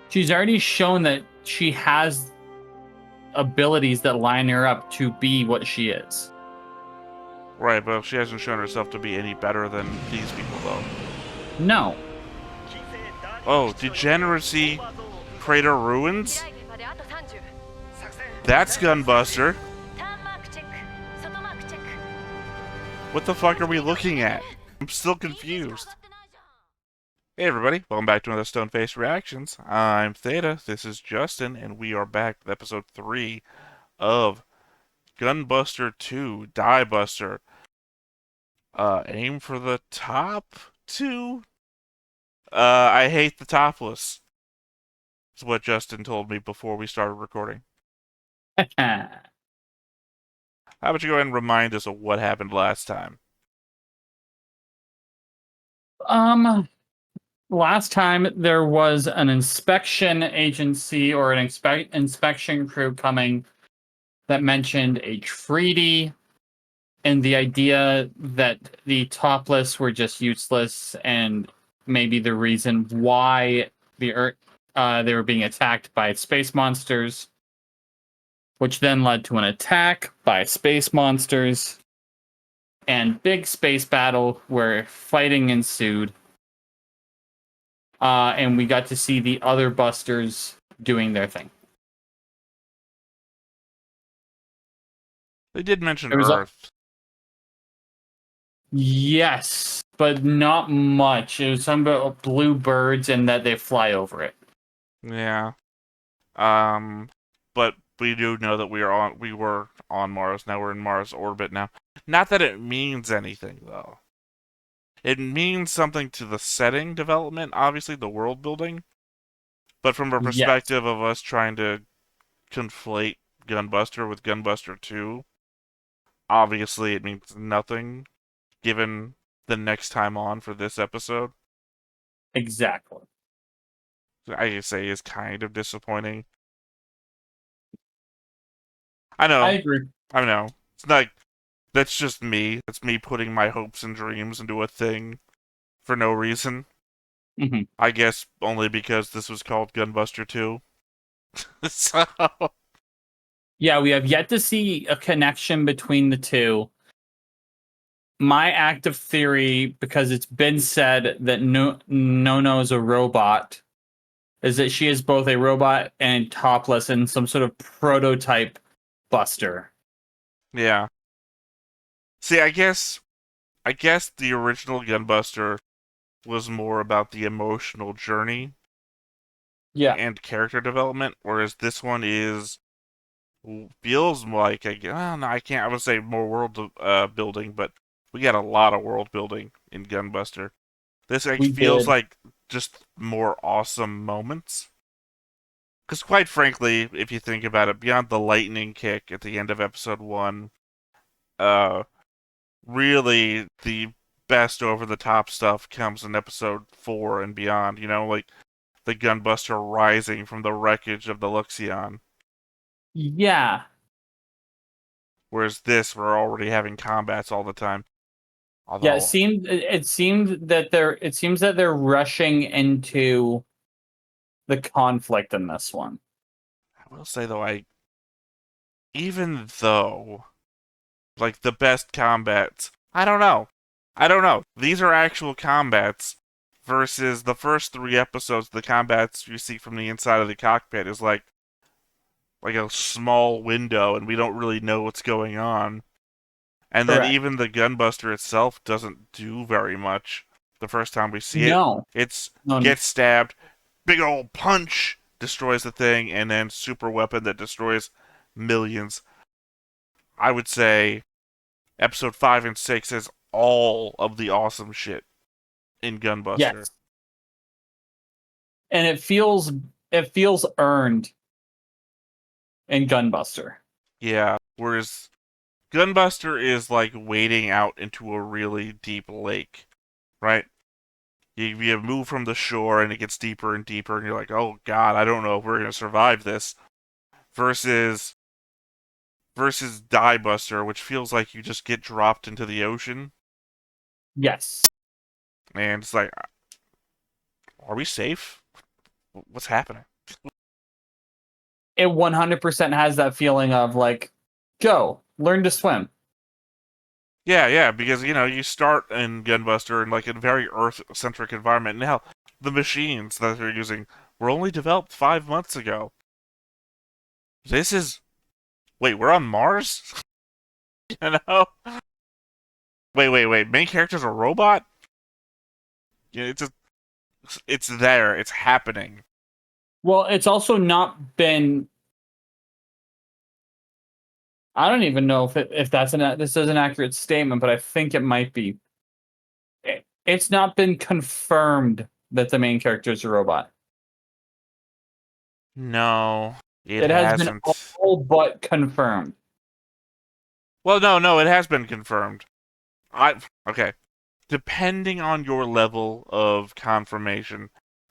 She's already shown that she has abilities that line her up to be what she is. Right, but she hasn't shown herself to be any better than these people, though. No. Oh, degeneracy crater ruins? That's gunbuster. What the fuck are we looking at? I'm still confused. Hey everybody, welcome back to another Stone Face Reactions. I'm Theta, this is Justin, and we are back with episode 3 of Gunbuster 2, Diebuster. Aim for the top 2? I hate the topless. Is what Justin told me before we started recording. How about you go ahead and remind us of what happened last time? Last time there was an inspection agency or an inspection crew coming that mentioned a treaty and the idea that the Topless were just useless and maybe the reason why they were being attacked by space monsters, which then led to an attack by space monsters and big space battle where fighting ensued. And we got to see the other busters doing their thing. They did mention Earth. Yes, but not much. It was something about blue birds and that they fly over it. Yeah. But we do know that we were on Mars. Now we're in Mars orbit now. Not that it means anything though. It means something to the setting development, obviously the world building. But from a perspective of us trying to conflate Gunbuster with Gunbuster 2, obviously it means nothing given the next time on for this episode. Exactly. I say is kind of disappointing. I know. I agree. I know. It's like that's just me. That's me putting my hopes and dreams into a thing for no reason. Mm-hmm. I guess only because this was called Gunbuster 2. So yeah, we have yet to see a connection between the two. My active theory, because it's been said that Nono is a robot, is that she is both a robot and Topless and some sort of prototype buster. yeah. See, I guess the original Gunbuster was more about the emotional journey and character development, whereas this one feels like I can't. I would say more world building, but we got a lot of world building in Gunbuster. This feels like just more awesome moments. Because quite frankly, if you think about it, beyond the lightning kick at the end of episode 1, really the best over-the-top stuff comes in episode 4 and beyond. You know, like the Gunbuster rising from the wreckage of the Luxion. Yeah. Whereas this, we're already having combats all the time. Although, yeah, it seems that they're rushing into the conflict in this one. I will say though, even though like the best combats, I don't know. These are actual combats versus the first 3 episodes. The combats you see from the inside of the cockpit is like a small window, and we don't really know what's going on. And then even the Gunbuster itself doesn't do very much the first time we see it. It's gets stabbed, big old punch destroys the thing, and then super weapon that destroys millions. I would say episode 5 and 6 is all of the awesome shit in Gunbuster. Yes. And it feels earned in Gunbuster. Yeah, whereas Gunbuster is like wading out into a really deep lake, right? You move from the shore and it gets deeper and deeper, and you're like, oh god, I don't know if we're gonna survive this. Versus Diebuster, which feels like you just get dropped into the ocean. Yes. And it's like, are we safe? What's happening? It 100% has that feeling of like, go, learn to swim. Yeah, because, you start in Gunbuster in, like, a very Earth-centric environment. Now, the machines that they're using were only developed 5 months ago. This is... Wait, we're on Mars? you know? Wait. Main character's a robot? Yeah, it's there. It's happening. Well, it's also not been... I don't even know if this is an accurate statement, but I think it might be. It's not been confirmed that the main character is a robot. No, it Has been hasn't. all but confirmed. Well, no, it has been confirmed. Okay. Depending on your level of confirmation,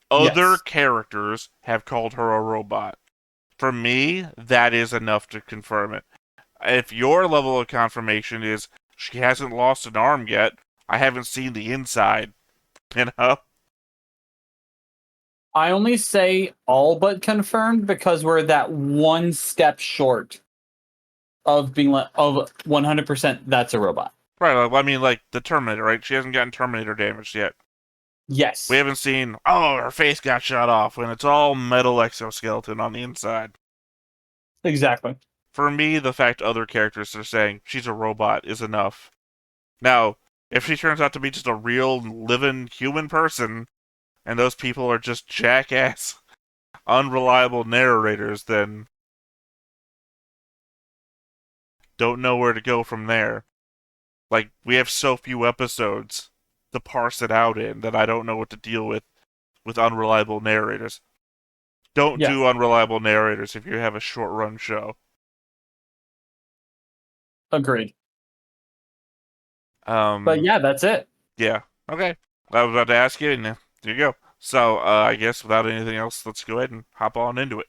other characters have called her a robot. For me, that is enough to confirm it. If your level of confirmation is she hasn't lost an arm yet, I haven't seen the inside, I only say all but confirmed because we're that one step short of being of 100% that's a robot. Right, I mean, like the Terminator, right? She hasn't gotten Terminator damaged yet. Yes. We haven't seen, her face got shot off when it's all metal exoskeleton on the inside. Exactly. For me, the fact other characters are saying she's a robot is enough. Now, if she turns out to be just a real, living human person, and those people are just jackass, unreliable narrators, then don't know where to go from there. Like, we have so few episodes to parse it out in that I don't know what to deal with unreliable narrators. Don't do unreliable narrators if you have a short-run show. Agreed. But yeah, that's it. Yeah. Okay. I was about to ask you, and there you go. So, I guess without anything else, let's go ahead and hop on into it.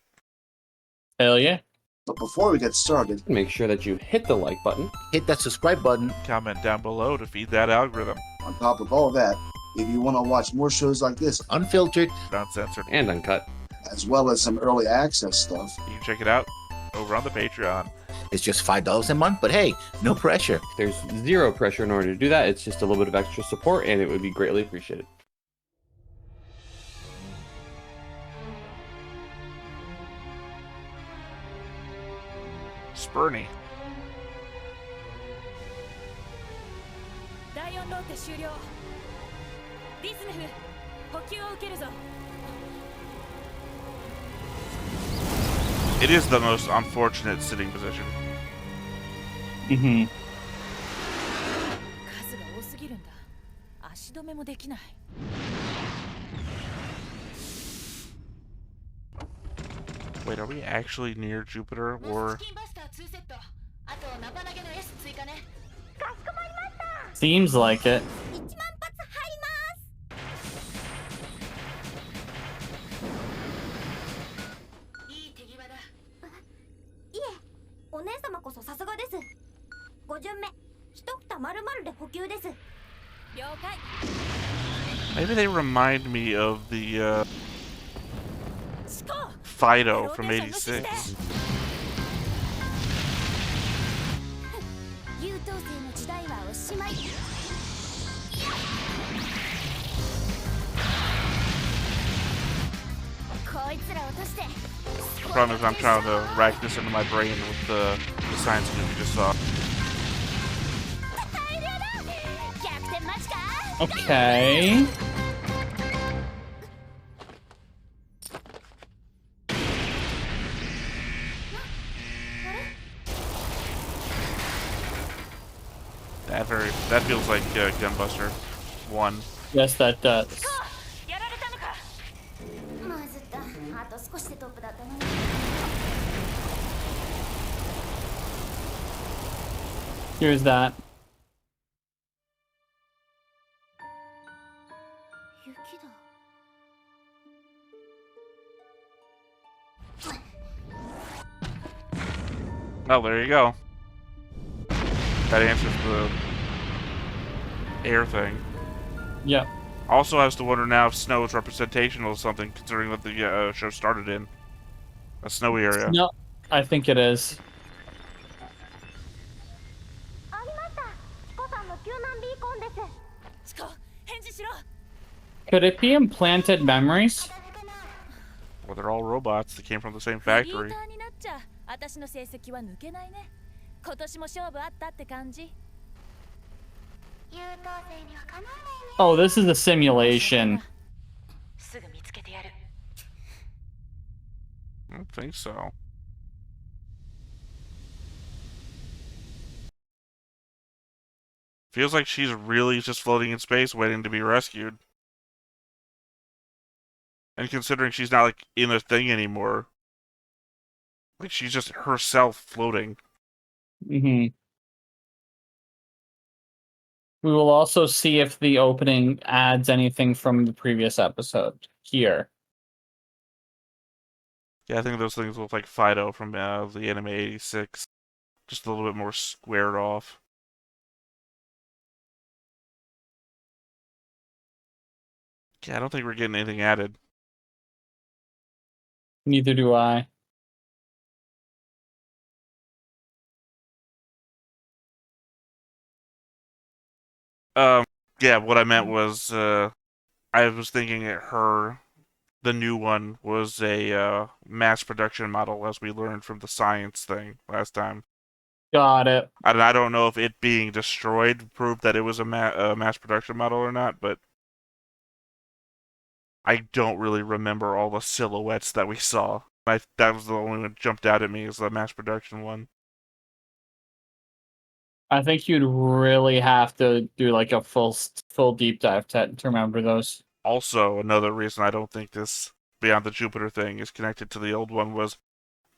Hell yeah. But before we get started, make sure that you hit the like button, hit that subscribe button, comment down below to feed that algorithm. On top of all that, if you want to watch more shows like this, unfiltered, uncensored, and uncut, as well as some early access stuff, you can check it out over on the Patreon. It's just $5 a month, but hey, no pressure. There's zero pressure in order to do that. It's just a little bit of extra support, and it would be greatly appreciated. Spurny. It is the most unfortunate sitting position. Mm-hmm. Wait, are we actually near Jupiter, or... Seems like it. Maybe they remind me of the, Fido from 86. The problem is I'm trying to rack this into my brain with the science movie we just saw. Okay. That feels like Gunbuster 1. Yes, that does. Here's that. Oh, there you go. That answers the air thing. Yep. Also, I have to wonder now if snow is representational of something, considering that the show started in a snowy area. No, I think it is. Could it be implanted memories? Well, they're all robots that came from the same factory. Oh, this is a simulation. I don't think so. Feels like she's really just floating in space waiting to be rescued. And considering she's not, like, in a thing anymore. Like, she's just herself floating. Mm-hmm. We will also see if the opening adds anything from the previous episode here. Yeah, I think those things look like Fido from the anime 86. Just a little bit more squared off. Yeah, I don't think we're getting anything added. Neither do I. Yeah, what I meant was, I was thinking the new one was a mass production model, as we learned from the science thing last time. Got it. And I don't know if it being destroyed proved that it was a mass production model or not, but I don't really remember all the silhouettes that we saw. That was the only one that jumped out at me, is the mass production one. I think you'd really have to do like a full deep dive to remember those. Also, another reason I don't think this Beyond the Jupiter thing is connected to the old one was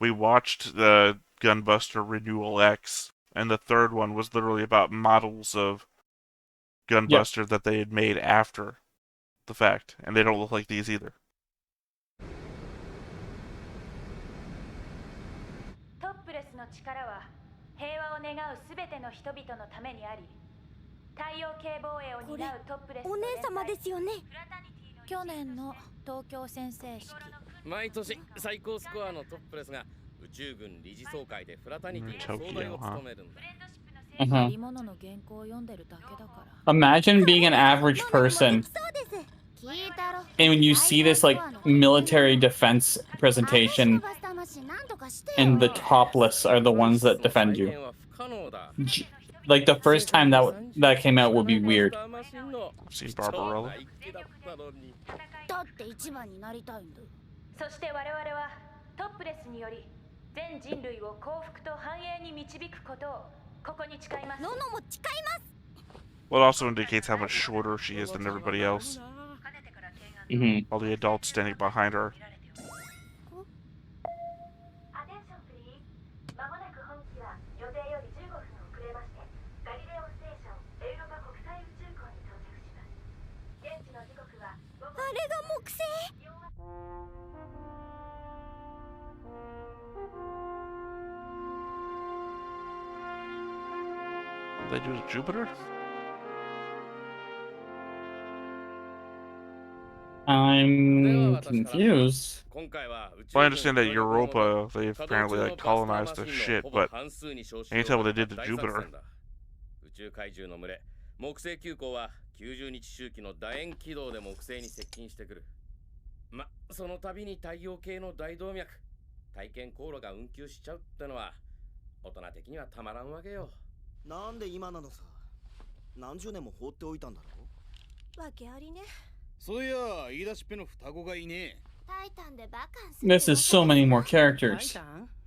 we watched the Gunbuster Renewal X, and the third one was literally about models of Gunbuster that they had made after the fact, and they don't look like these either. Topless の力は平和を願うすべての人々のためにあり、太陽系防衛を担うトップレスの連載。お姉様ですよね。去年の東京宣誓式。毎年最高スコアのトップレスが宇宙軍理事総会でフラタニティの総代を務めるんだ。Imagine being an average person, and when you see this like military defense presentation, and the topless are the ones that defend you. Like the first time that came out would be weird. I've seen Barbarella. だって一番になりたいんだ。そして我々はトップレスにより全人類を幸福と繁栄に導くことをここに誓います。ノノも誓います。 Well, it also indicates how much shorter she is than everybody else. All the adults standing behind her. They do Jupiter? I'm confused. Well, I understand that Europa, they've apparently like colonized the shit, but I can't tell what they did to Jupiter. 木星急行は90日周期の楕円軌道で木星に接近してくる。ま、その度に太陽系の大動脈、体験航路が運休しちゃうってのは大人的にはたまらんわけよ。なんで今なのさ。何十年も放っておいたんだろ。わけありね。そういや、言い出しっぺの双子がいねえ。タイタンでバカンス。This is so many more characters.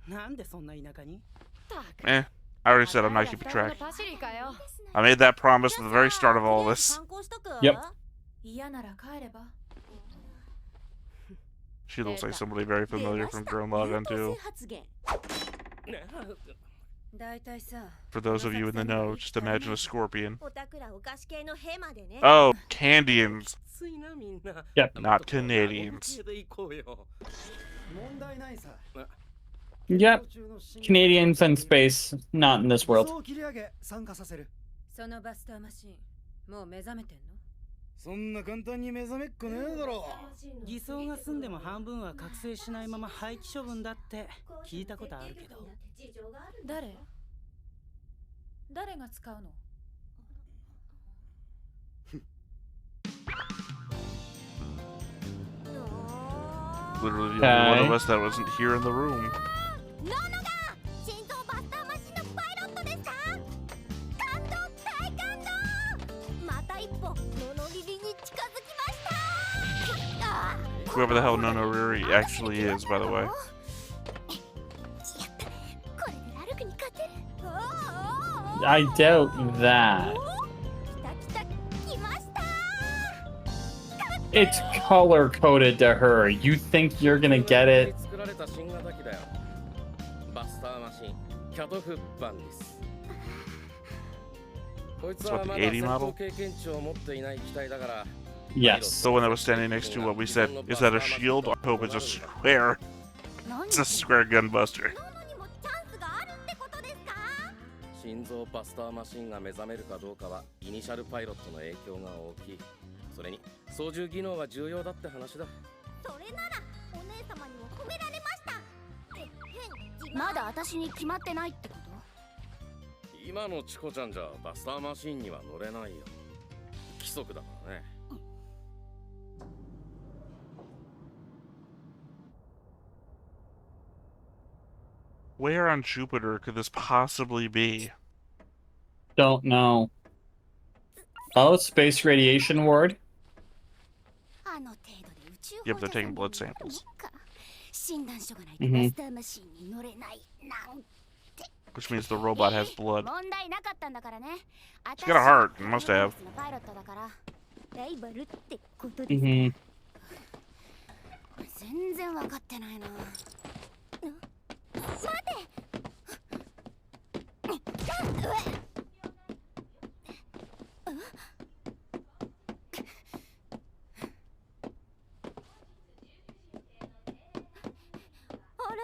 なんでそんな田舎に。I already said I'm not keeping track. I made that promise at the very start of all this. Yep. She looks like somebody very familiar from Gurren Lagann too. For those of you in the know, just imagine a scorpion. Oh, Candians. Yep. Not Canadians. Yep. Canadians in space, not in this world. そんな簡単に目覚めっこねえだろ。偽装が済んでも半分は覚醒しないまま廃棄処分だって聞いたことあるけど。誰が使うの？ Literally the only one of us that wasn't here in the room. ノノが心臓バスターマシンのパイロットですか？感動、大感動！また一歩ノノリリに近づきました。 Whoever the hell nerae actually is, by the way. これで歩くに勝てる。 I doubt that. 来た来た来ました。 It's color coded to her. You think you're gonna get it? 作られた新型機だよ。バスターマシン、キャトフバンです。こいつはまだ戦闘経験値を持っていない機体だから。 Yes. The one that was standing next to what we said, is that a shield? I hope it's a square. It's a square gunbuster. ノノにもチャンスがあるってことですか？ 心臓バスターマシンが目覚めるかどうかはイニシャルパイロットの影響が大きい。それに操縦技能が重要だって話だ。それならお姉様にも褒められました。まだ私に決まってないってこと？今のチコちゃんじゃバスターマシンには乗れないよ。規則だからね。 Where on Jupiter could this possibly be? Don't know. Oh, space radiation ward. Yep, they're taking blood samples. Which means the robot has blood. It's got a heart. It must have. Mm-hmm. 全然わかってないな。待て。あれ？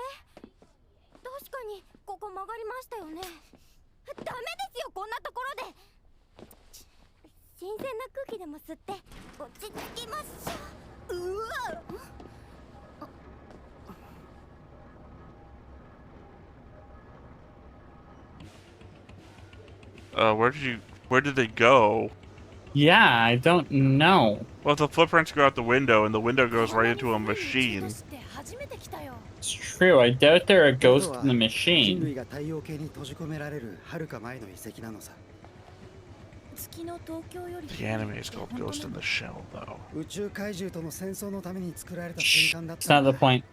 確かにここ曲がりましたよね。ダメですよ、こんなところで。新鮮な空気でも吸って落ち着きましょう。うわ。 Where did they go? Yeah, I don't know. Well, if the footprints go out the window and the window goes right into a machine. It's true. I doubt they're a ghost in the machine. The anime is called Ghost in the Shell, though. Shh, it's not the point.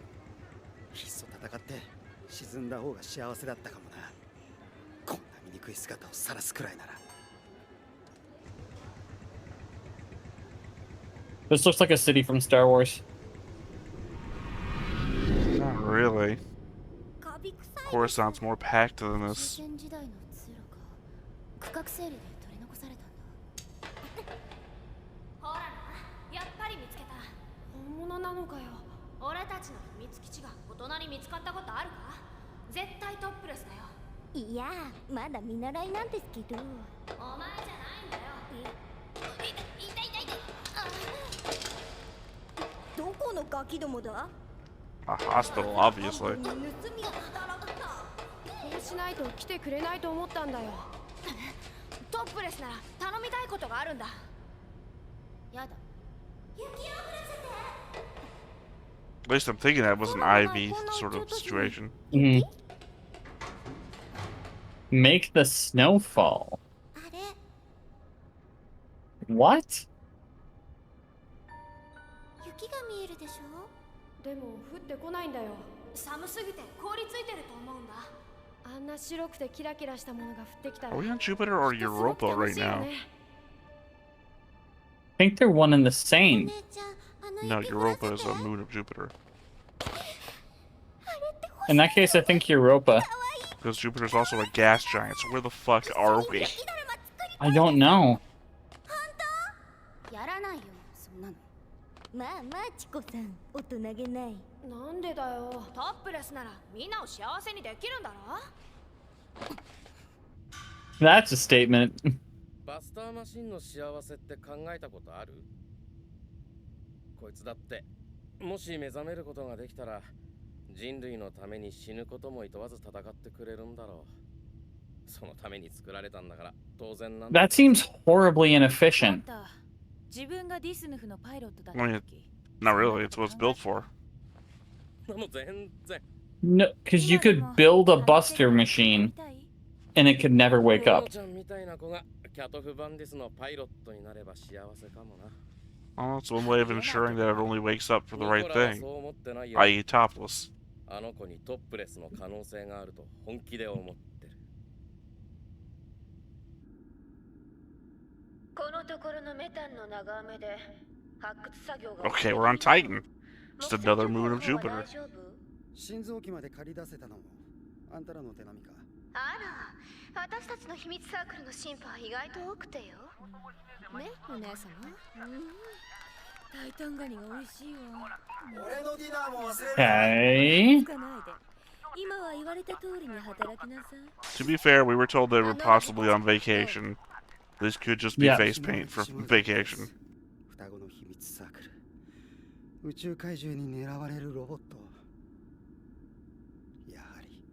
This looks like a city from Star Wars. Not really. Coruscant's more packed than this. ほらな、やっぱり見つけた。本物なのかよ。俺たちの秘密基地が大人に見つかったことあるか？絶対トップレスだよ。いや、まだ見習いなんですけど。お前じゃないんだよ。痛い痛い痛い。どこのガキどもだ？ A hospital, obviously. 盗みを働くな。こうしないと来てくれないと思ったんだよ。トップレスなら頼みたいことがあるんだ。やだ。雪を降らせて。 At least I'm thinking that was an IV sort of situation. Mm-hmm. Make the snow fall. What? 雪が見えるでしょ？でも降ってこないんだよ。寒すぎて凍りついてると思うんだ。あんな白くてキラキラしたものが降ってきたら。 Are we on Jupiter or Europa right now? I think they're one and the same. No, Europa is a moon of Jupiter. In that case, I think Europa. Because Jupiter's also a gas giant, so where the fuck are we? I don't know. やらないよ、そんなの。まあまあ、チコさん、大人げない。なんでだよ。トップレスならみんなを幸せにできるんだろ？ That's a statement. バスターマシンの幸せって考えたことある？こいつだってもし目覚めることができたら人類のために死ぬことも厭わず戦ってくれるんだろう。そのために作られたんだから当然なんだ。 That seems horribly inefficient. 自分がディスヌフのパイロットだっ I た mean, 時 not really. It's what it's built for. もう全然 No, because you could build a buster machine and it could never wake up. ちゃんみたいな子がキャトフ・バンディスのパイロットになれば幸せかもな。 Well, it's one way of ensuring that it only wakes up for the right thing, i.e. topless. あの子にトップレスの可能性があると本気で思ってる。このところのメタンの長雨で発掘作業が Okay, we're on Titan. Just another moon of Jupiter. 心臓機まで借り出せたのもあんたらの手並みか。あら、私たちの秘密サークルの審判意外と多くてよ。ね、お姉様。タイタンガニが美味しいわ。俺のディナーも忘れる。 Okay. つかないで。今は言われた通りに働きなさい。 To be fair, we were told they were possibly on vacation. This could just be Yeah. face paint for vacation. 双子の秘密サークル。宇宙怪獣に狙われるロボット。やはり。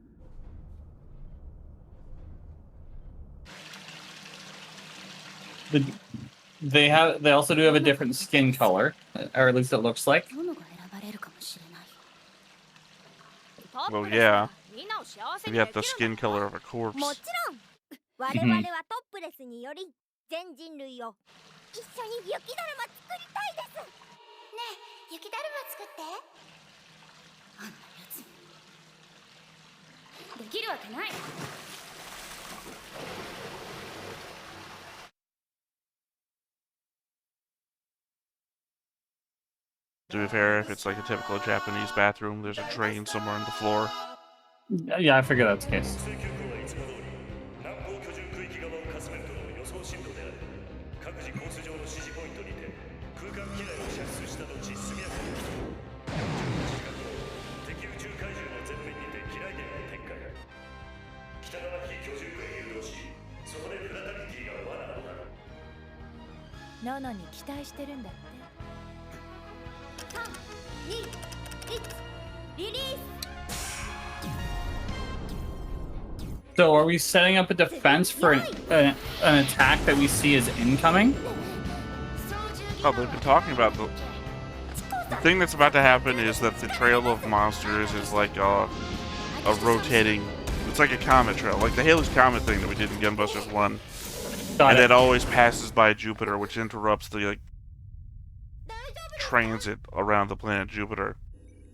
They also do have a different skin color, or at least it looks like. 殿が選ばれるかもしれない。 Well, yeah. We have the skin color of a corpse. もちろん我々はトップレスにより全人類を一緒に雪だるま作りたいです。ねえ、雪だるま作って。あんなやつできるわけない。 To be fair, if it's like a typical Japanese bathroom, there's a drain somewhere on the floor. Yeah, I figure that's the case. ノノに期待してるんだって。 3、2、1、リリース。 So, are we setting up a defense for an attack that we see as incoming? Oh, they've been talking about the thing that's about to happen is that the trail of monsters is like a rotating. It's like a comet trail, like the Halley's Comet thing that we did in Gunbusters 1. And it always passes by Jupiter, which interrupts the like transit around the planet Jupiter.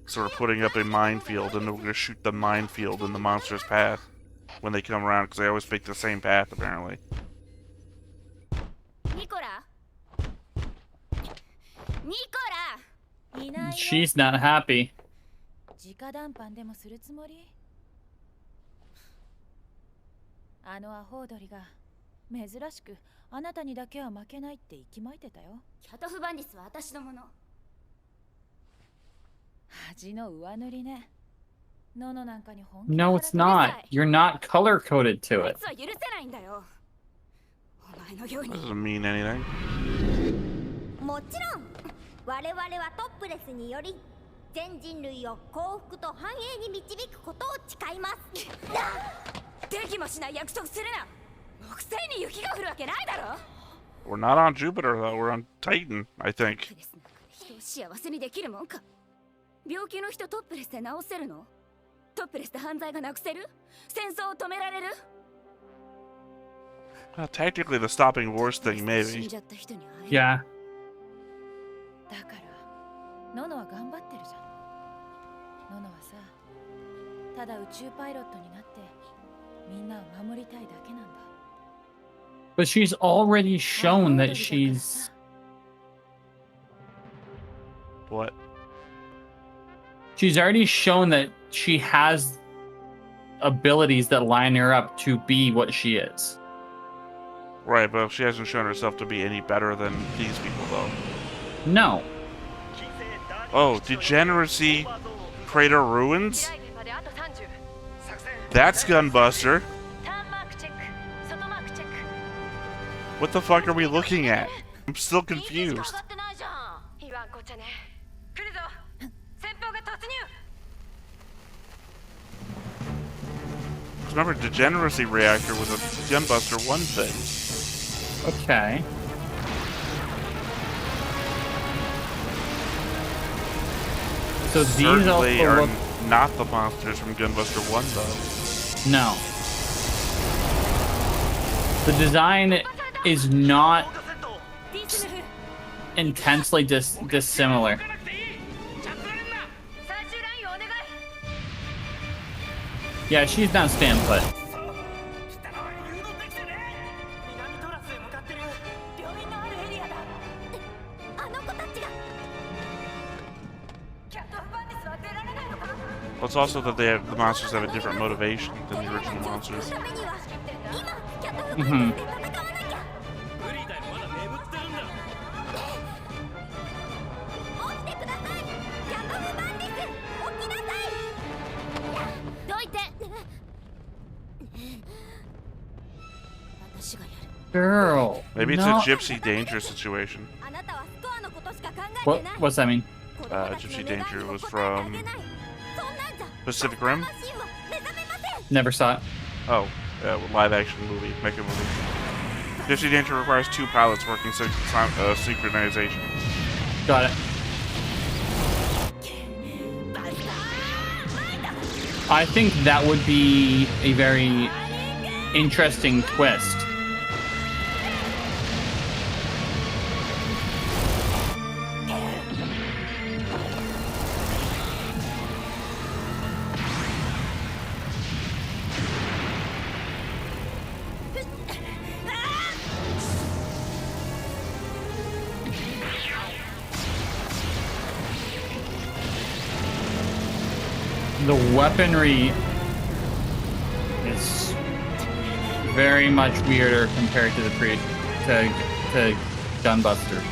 So we're putting up a minefield, and then we're going to shoot the minefield in the monster's path when they come around, because they always pick the same path, apparently. She's not happy. 直談判でもするつもり？あのアホウドリが珍しくあなたにだけは負けないって息巻いてたよ。キャトフバンディスは私のもの。恥の上塗りね。ノノなんかに本気で No, it's not. You're not color coded to あい it. つは許せないんだよ。お前のよう That に。 doesn't mean anything. もちろん我々はトップレスにより全人類を幸福と繁栄に導くことを誓います。できもしない約束するな。木星に雪が降るわけないだろ。 We're not on Jupiter, though. We're on Titan, I think. 人を幸せにできるもんか。病気の人トップレスで治せるの？トップレスで犯罪がなくせる？戦争を止められる？ Well, technically, the stopping wars thing, 死ん maybe. じゃった人に会える。 Yeah. だからノノは頑張ってるじゃん。ノノはさ、ただ宇宙パイロットになってみんなを守りたいだけなんだ。 But she's already shown that she's... What? She's already shown that she has abilities that line her up to be what she is. Right, but she hasn't shown herself to be any better than these people, though. No. Oh, Degeneracy Crater Ruins? That's Gunbuster. What the fuck are we looking at? I'm still confused. remember, Degeneracy Reactor was a Gunbuster 1 thing. Okay. So these Certainly also are look... not the monsters from Gunbuster 1, though. No. The design is not intensely dissimilar. Yeah, she's not staying put. Well, it's also that the monsters have a different motivation than the original monsters. Mm-hmm. Girl. Maybe it's no. a Gypsy Danger situation. What's that mean? Gypsy Danger was from Pacific Rim? Never saw it. Oh, live action movie, mecha movie. Gypsy Danger requires 2 pilots working synchronization. Got it. I think that would be a very interesting twist. The weaponry is very much weirder compared to the to Gunbuster.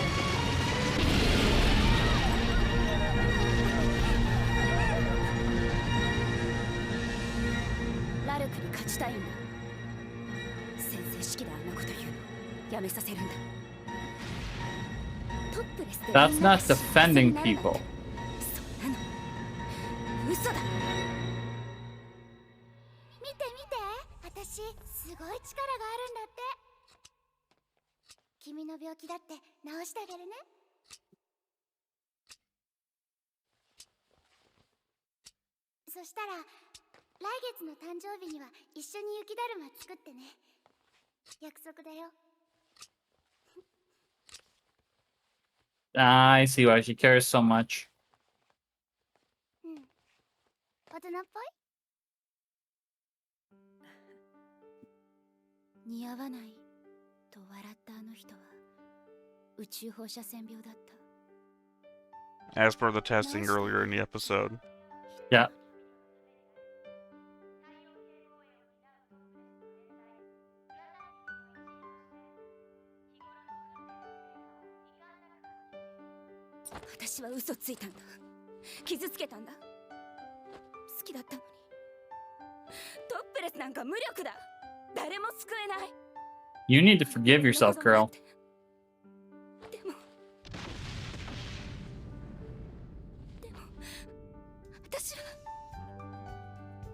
That's not defending people. 私すごい力があるんだって君の病気だって治してあげるねそしたら来月の誕生日には一緒に雪だるま作ってね約束だよ I see why she cares so much. 大人っぽい似合わないと笑ったあの人は宇宙放射線病だった As per the testing earlier in the episode. Yeah. 私は嘘ついたんだ傷つけたんだ好きだったのにトップレスなんか無力だ誰も救えない You need to forgive yourself, girl. でも私は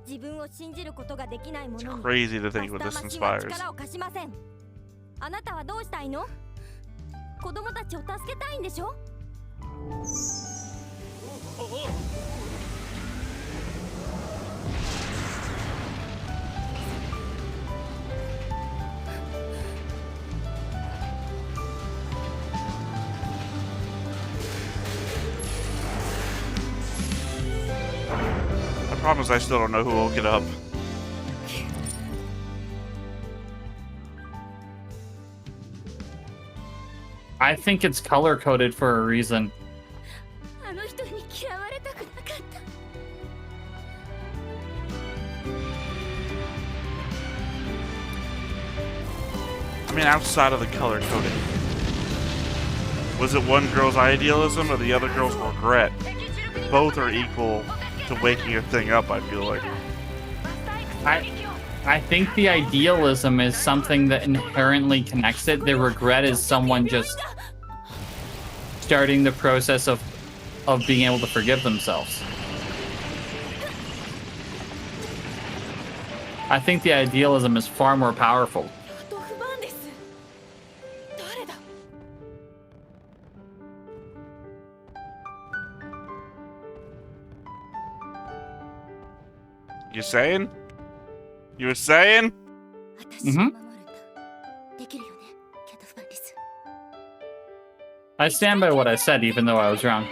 自分を信じることができないものに Crazy to think what this inspires. 力を貸しませんあなたはどうしたいの子供たちを助けたいんでしょ The problem is I still don't know who woke it up. I think it's color coded for a reason. あの人に嫌われたくなかった I mean, outside of the color coding. Was it one girl's idealism or the other girl's regret? Both are equal to waking a thing up, I feel like. I think the idealism is something that inherently connects it. The regret is someone just starting the process of being able to forgive themselves. I think the idealism is far more powerful. トフバンです。誰だ？ You saying? You were saying? 私を守るんだ。できるよね、キャトフバンリス。 I stand by what I said, even though I was wrong.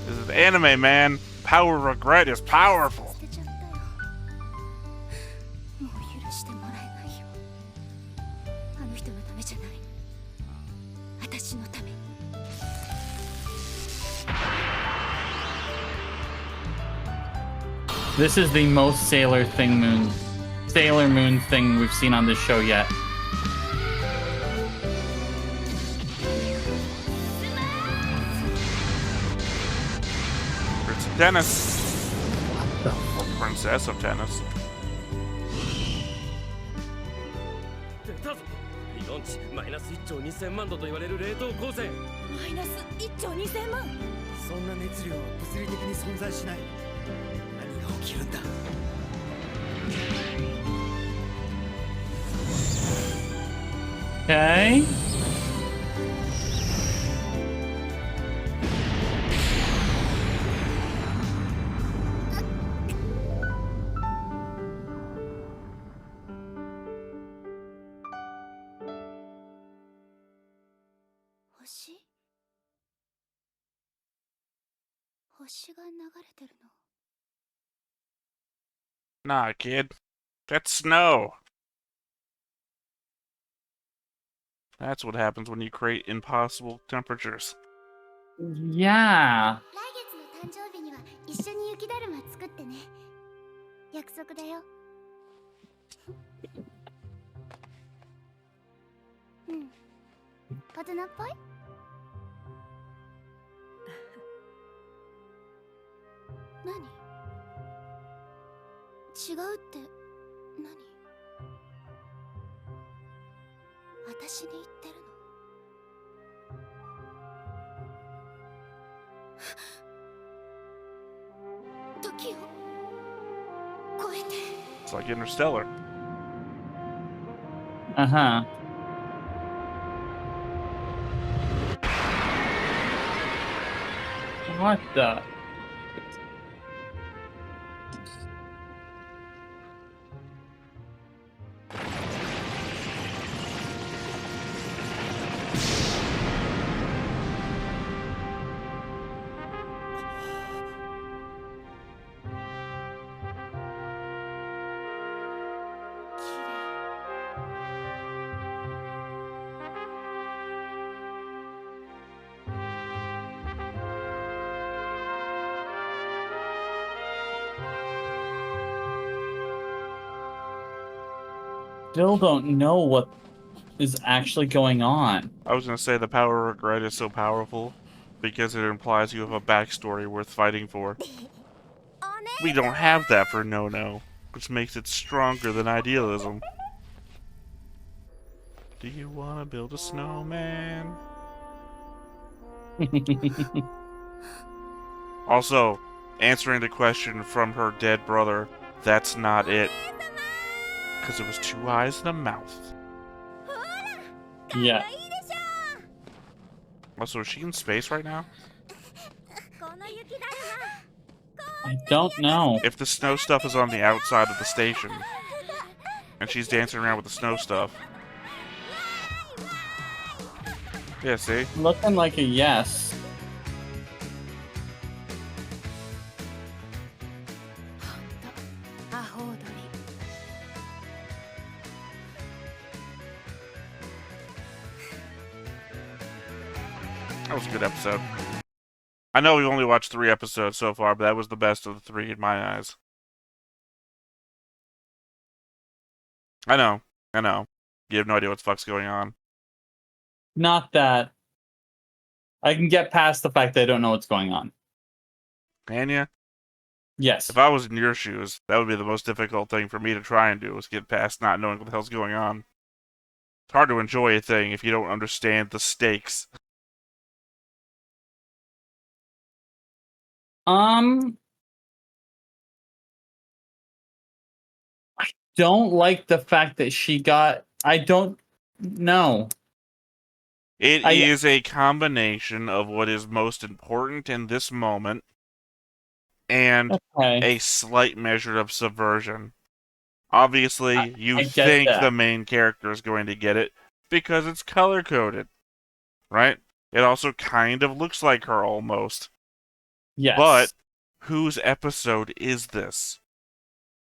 This is anime, man. Power of regret is powerful. 捨てちゃったよ。もう許してもらえないよ。あの人のためじゃない。私のため。 This is the most Sailor Moon thing we've seen on this show yet. Prince of Tennis. Or Princess of Tennis. 出たぞ。理論値マイナス1兆2000万度と言われる冷凍光線。マイナス1兆2000万。そんな熱量は物理的に存在しない。何が起きるんだ。 Okay. Nah, kid. That's snow. That's what happens when you create impossible temperatures. Yeah. 来月の誕生日には一緒に雪だるま作ってね。約束だよ。うん。大人っぽい？何？違うって何？私に言ってるの？時を超えて。 It's like Interstellar. Uh-huh. What the? Still don't know what is actually going on. I was gonna say the power of regret is so powerful because it implies you have a backstory worth fighting for. We don't have that for No-No, which makes it stronger than idealism. Do you want to build a snowman? Also, answering the question from her dead brother, that's not it. Because it was 2 eyes and a mouth. Yeah. Also, is she in space right now? I don't know. If the snow stuff is on the outside of the station, and she's dancing around with the snow stuff. Yeah, see? Looking like a yes. That was a good episode. I know we've only watched 3 episodes so far, but that was the best of the 3 in my eyes. I know. You have no idea what the fuck's going on. Not that. I can get past the fact that I don't know what's going on. Can ya? Yes. If I was in your shoes, that would be the most difficult thing for me to try and do, was get past not knowing what the hell's going on. It's hard to enjoy a thing if you don't understand the stakes. I don't like the fact that she got. I don't know. It is a combination of what is most important in this moment and a slight measure of subversion. Obviously, you think the main character is going to get it because it's color-coded, right? It also kind of looks like her almost. Yes. But whose episode is this?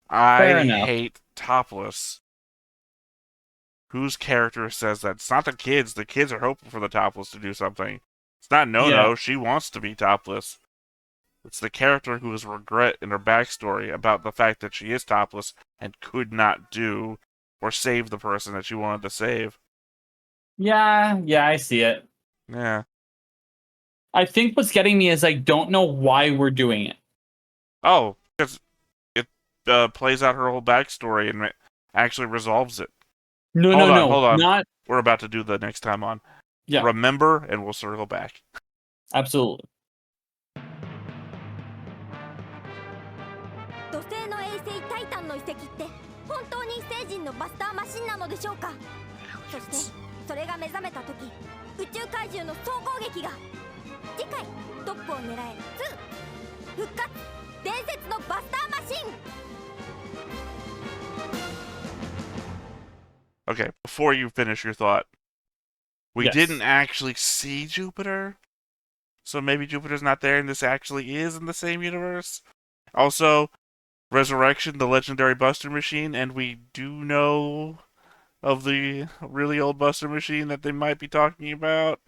I hate Topless. Whose character says that? It's not the kids. The kids are hoping for the Topless to do something. It's not No-No. She wants to be topless. It's the character who has regret in her backstory about the fact that she is topless and could not do or save the person that she wanted to save. Yeah, I see it. Yeah. I think what's getting me is I don't know why we're doing it. Oh, because it plays out her whole backstory and actually resolves it. No, hold on. Not... We're about to do the next time on. Yeah. Remember, and we'll circle back. Absolutely. 土星の衛星タイタンの遺跡って本当に星人のバスターマシンなのでしょうか。そしてそれが目覚めた時、宇宙怪獣の総攻撃が。次回トップを狙え2復活伝説のバスターマシン。 Okay, before you finish your thought, we didn't actually see Jupiter, so maybe Jupiter's not there and this actually is in the same universe. Also, Resurrection, the legendary Buster machine, and we do know of the really old Buster machine that they might be talking about.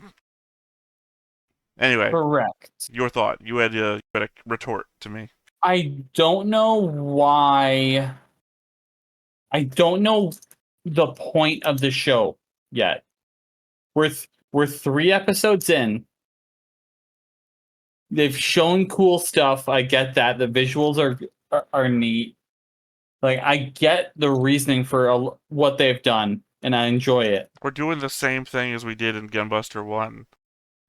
Anyway. Correct. Your thought. You had a retort to me. I don't know why. I don't know the point of the show yet. We're 3 episodes in. They've shown cool stuff. I get that. The visuals are neat. Like, I get the reasoning for what they've done, and I enjoy it. We're doing the same thing as we did in Gunbuster 1.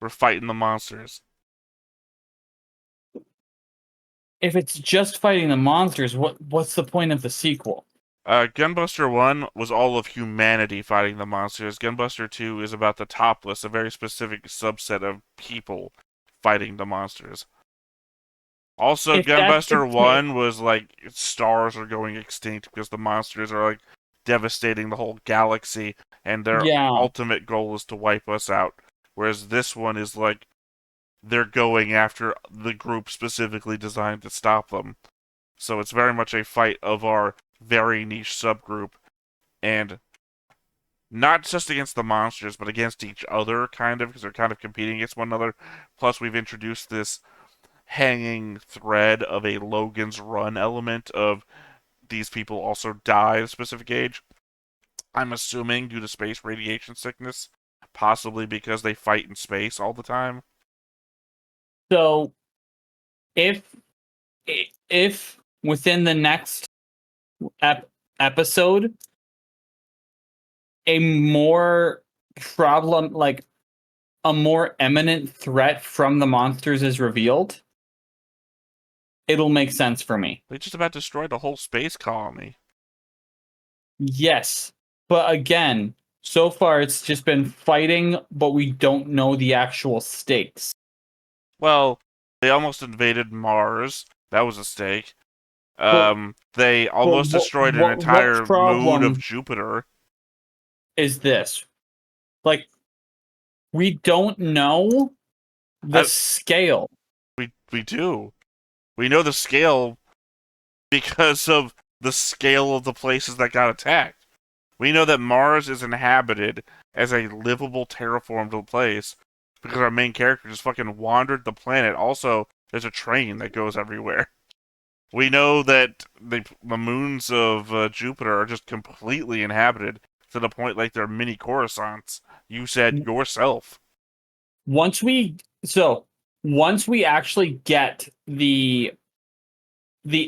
We're fighting the monsters. If it's just fighting the monsters, what's the point of the sequel? Gunbuster 1 was all of humanity fighting the monsters. Gunbuster 2 is about the Topless, a very specific subset of people fighting the monsters. Also, If Gunbuster 1 was like, stars are going extinct because the monsters are like devastating the whole galaxy, and their ultimate goal is to wipe us out. Whereas this one is like, they're going after the group specifically designed to stop them. So it's very much a fight of our very niche subgroup, and not just against the monsters, but against each other, kind of, because they're kind of competing against one another. Plus, we've introduced this hanging thread of a Logan's Run element of these people also die at a specific age. I'm assuming due to space radiation sickness, possibly because they fight in space all the time. So, if within the next episode, a more eminent threat from the monsters is revealed, it'll make sense for me. They just about destroyed a whole space colony. Yes, but again, so far it's just been fighting, but we don't know the actual stakes. Well, they almost invaded Mars. That was a stake. They almost destroyed an entire moon of Jupiter. Is this? Like, we don't know the scale. We do. We know the scale because of the scale of the places that got attacked. We know that Mars is inhabited as a livable, terraformed place because our main character just fucking wandered the planet. Also, there's a train that goes everywhere. We know that the moons of Jupiter are just completely inhabited to the point like they're mini Coruscants. You said yourself. Once we actually get the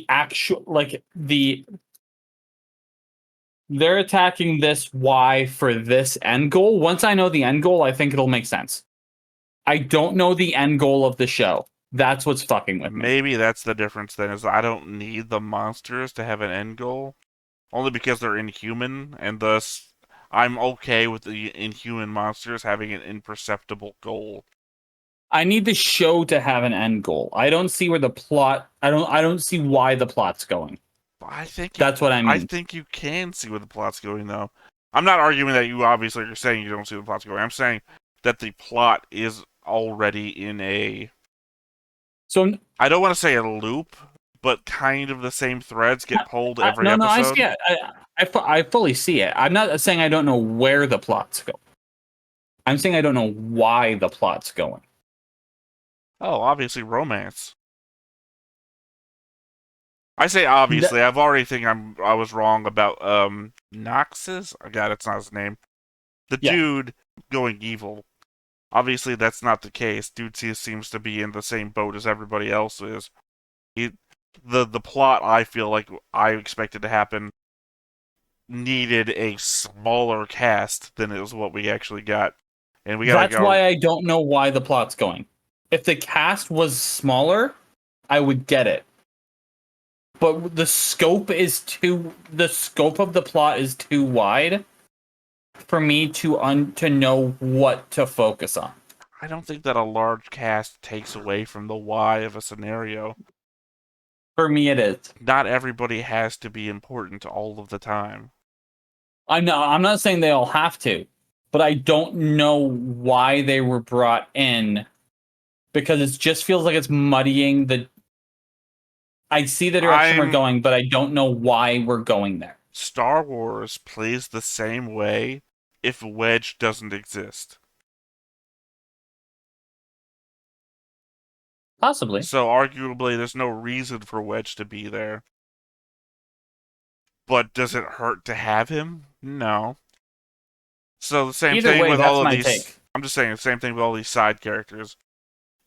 actual, like, the they're attacking this Y for this end goal. Once I know the end goal, I think it'll make sense. I don't know the end goal of the show. That's what's fucking with me. Maybe that's the difference then, is I don't need the monsters to have an end goal. Only because they're inhuman, and thus I'm okay with the inhuman monsters having an imperceptible goal. I need the show to have an end goal. I don't see where the plot. I don't see why the plot's going. I think that's what I mean. I think you can see where the plot's going, though. I'm not arguing that you obviously you're saying you don't see where the plot's going. I'm saying that the plot is already in a. So I don't want to say a loop, but kind of the same threads get pulled every no, episode. I see it. I fully see it. I'm not saying I don't know where the plot's going. I'm saying I don't know why the plot's going. Oh, obviously romance. I say obviously. I've already think I was wrong about Noxus. God, it's not his name. The dude going evil. Obviously, that's not the case. Dude seems to be in the same boat as everybody else is. The plot I feel like I expected to happen needed a smaller cast than is what we actually got, and we got. That's why I don't know why the plot's going. If the cast was smaller, I would get it. But the scope of the plot is too wide for me to know what to focus on. I don't think that a large cast takes away from the why of a scenario. For me, it is. Not everybody has to be important all of the time. I'm not saying they all have to, but I don't know why they were brought in, because it just feels like it's muddying the. I see the direction we're going, but I don't know why we're going there. Star Wars plays the same way if Wedge doesn't exist. Possibly. So arguably, there's no reason for Wedge to be there. But does it hurt to have him? No. So the same thing with all of these. Take. I'm just saying the same thing with all these side characters.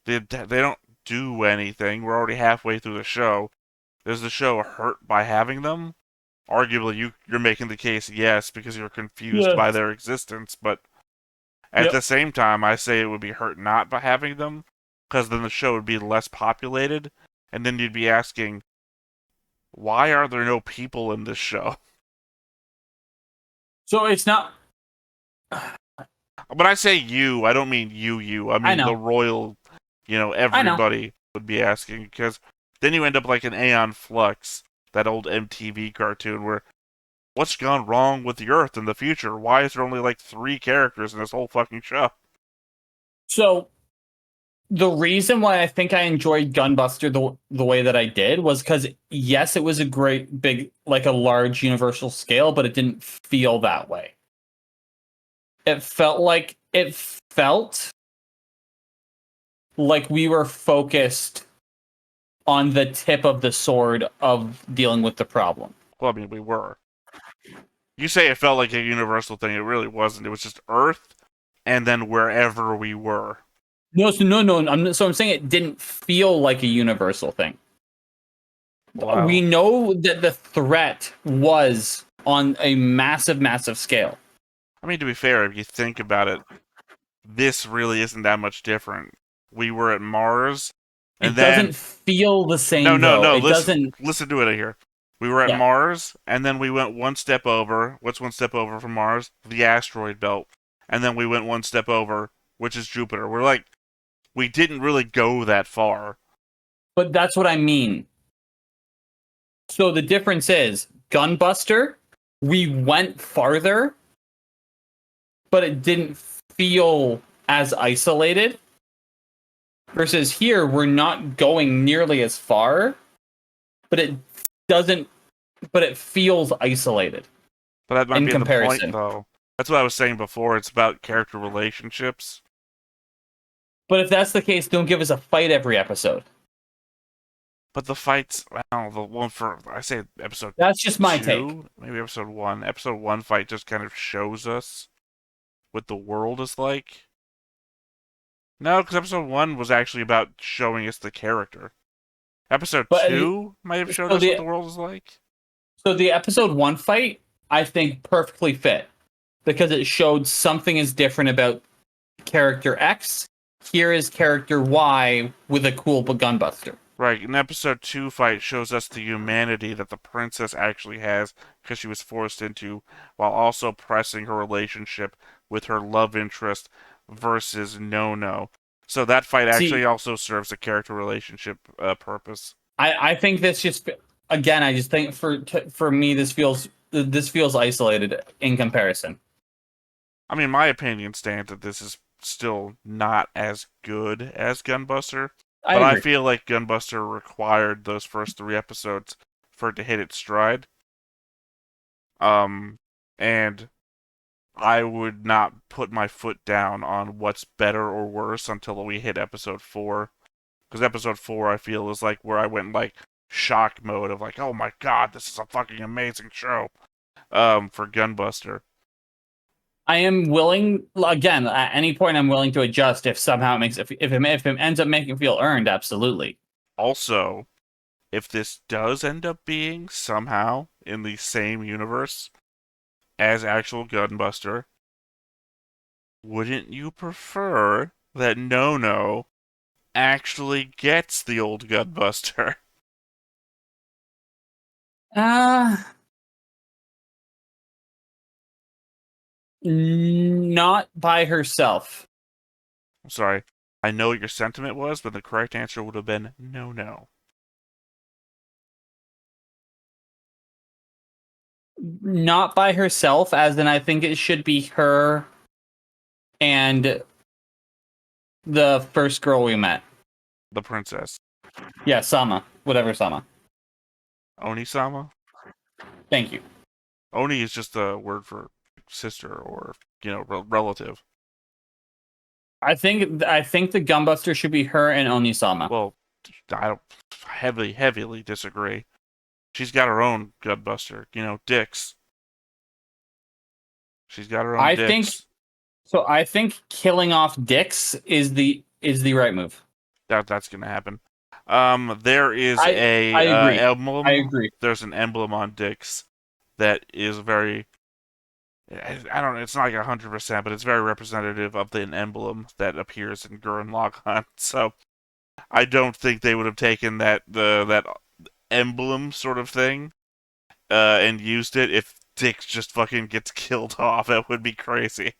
They don't do anything. We're already halfway through the show. Does the show hurt by having them? Arguably, you're making the case yes, because you're confused by their existence. But at the same time, I say it would be hurt not by having them, because then the show would be less populated, and then you'd be asking, why are there no people in this show? So it's not. When I say you, I don't mean you. I mean the royal, everybody would be asking, because then you end up like an Aeon Flux, that old MTV cartoon where, what's gone wrong with the Earth in the future? Why is there only like 3 characters in this whole fucking show? So, the reason why I think I enjoyed Gunbuster the way that I did was because, yes, it was a great, big, like a large universal scale, but it didn't feel that way. It felt like we were focused on the tip of the sword of dealing with the problem. Well, I mean, we were. You say it felt like a universal thing. It really wasn't. It was just Earth, and then wherever we were. No. I'm saying it didn't feel like a universal thing. Wow. We know that the threat was on a massive, massive scale. I mean, to be fair, if you think about it, this really isn't that much different. We were at Mars. And it doesn't feel the same. No. It doesn't. Listen to it here. We were at Mars, and then we went one step over. What's one step over from Mars? The asteroid belt. And then we went one step over, which is Jupiter. We didn't really go that far. But that's what I mean. So the difference is, Gunbuster, we went farther, but it didn't feel as isolated. Versus here, we're not going nearly as far, but it feels isolated. But that might be the point, though. That's what I was saying before. It's about character relationships. But if that's the case, don't give us a fight every episode. But the fights, well, the one for, I say episode That's just my 2, take. Maybe episode 1. Episode 1 fight just kind of shows us what the world is like. No, because episode 1 was actually about showing us the character. Episode 2 might have showed us what the world is like. So the episode 1 fight, I think, perfectly fit because it showed something is different about character X. Here is character Y with a cool gunbuster. Right, in episode 2 fight shows us the humanity that the princess actually has because she was forced into, while also pressing her relationship with her love interest versus No. So that fight actually also serves a character relationship purpose. I think this just, again, I just think for me this feels isolated in comparison. I mean, my opinion stands that this is still not as good as Gunbuster. But I feel like Gunbuster required those first 3 episodes for it to hit its stride. And I would not put my foot down on what's better or worse until we hit episode 4. Because episode 4, I feel, is like where I went in, like, shock mode of like, oh my god, this is a fucking amazing show. For Gunbuster. I am willing, again, at any point I'm willing to adjust if somehow it makes, if it ends up making it feel earned, absolutely. Also, if this does end up being somehow in the same universe as actual Gunbuster, wouldn't you prefer that No actually gets the old Gunbuster? Not by herself. I'm sorry. I know what your sentiment was, but the correct answer would have been no. Not by herself, as in I think it should be her and the first girl we met. The princess. Yeah, Sama. Whatever Sama. Oni-sama? Thank you. Oni is just a word for sister or, relative. I think the Gunbuster should be her and Oni-sama. Well, I don't heavily disagree. She's got her own Gunbuster, Dix. She's got her own Dix. I think killing off Dix is the right move. That's gonna happen. There is I agree. emblem. I agree. There's an emblem on Dix that is very. I don't know. It's not like 100%, but it's very representative of an emblem that appears in Gurren Lagann. So I don't think they would have taken that emblem sort of thing and used it if Dix just fucking gets killed off. That would be crazy.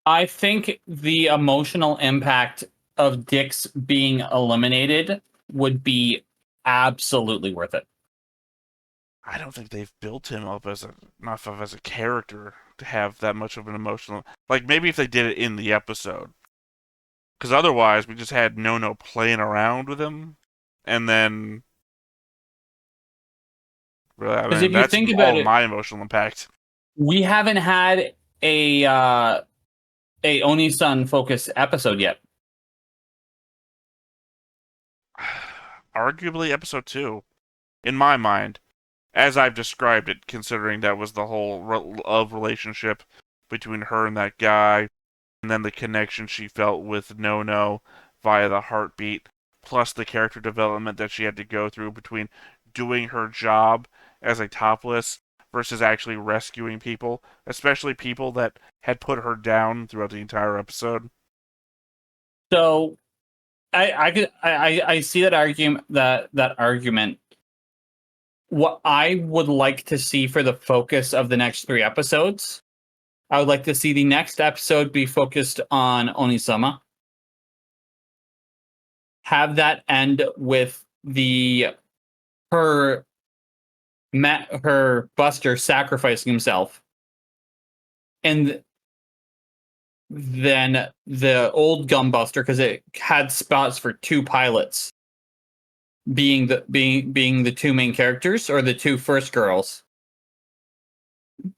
I think the emotional impact of Dix being eliminated would be absolutely worth it. I don't think they've built him up enough as a character to have that much of an emotional. Like maybe if they did it in the episode, because otherwise we just had No playing around with him, and then. Because if you think about it, my emotional impact. We haven't had a Oni-san focused episode yet. Arguably episode 2, in my mind, as I've described it, considering that was the whole love relationship between her and that guy, and then the connection she felt with No via the heartbeat, plus the character development that she had to go through between doing her job as a topless versus actually rescuing people, especially people that had put her down throughout the entire episode. So I see that argument. What I would like to see for the focus of the next 3 episodes, I would like to see the next episode be focused on Oni-sama. Have that end with her Buster sacrificing himself, and then the old Gunbuster, because it had spots for 2 pilots, being the 2 main characters or the 2 first girls.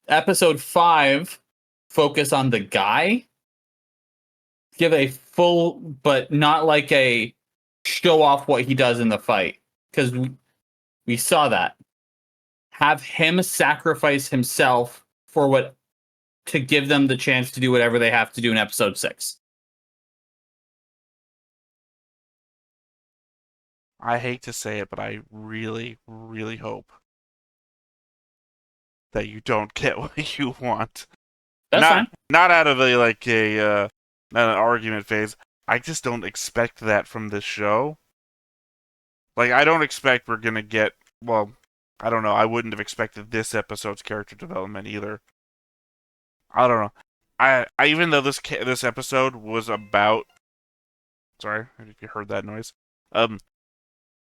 Episode 5 focus on the guy. Give a full, but not like a show off what he does in the fight, because we saw that. Have him sacrifice himself to give them the chance to do whatever they have to do in episode 6. I hate to say it, but I really, really hope that you don't get what you want. That's fine. Not out of not an argument phase. I just don't expect that from this show. Like, I don't expect we're gonna get, well, I don't know, I wouldn't have expected this episode's character development either. I don't know. I even though this episode was about, sorry if you heard that noise.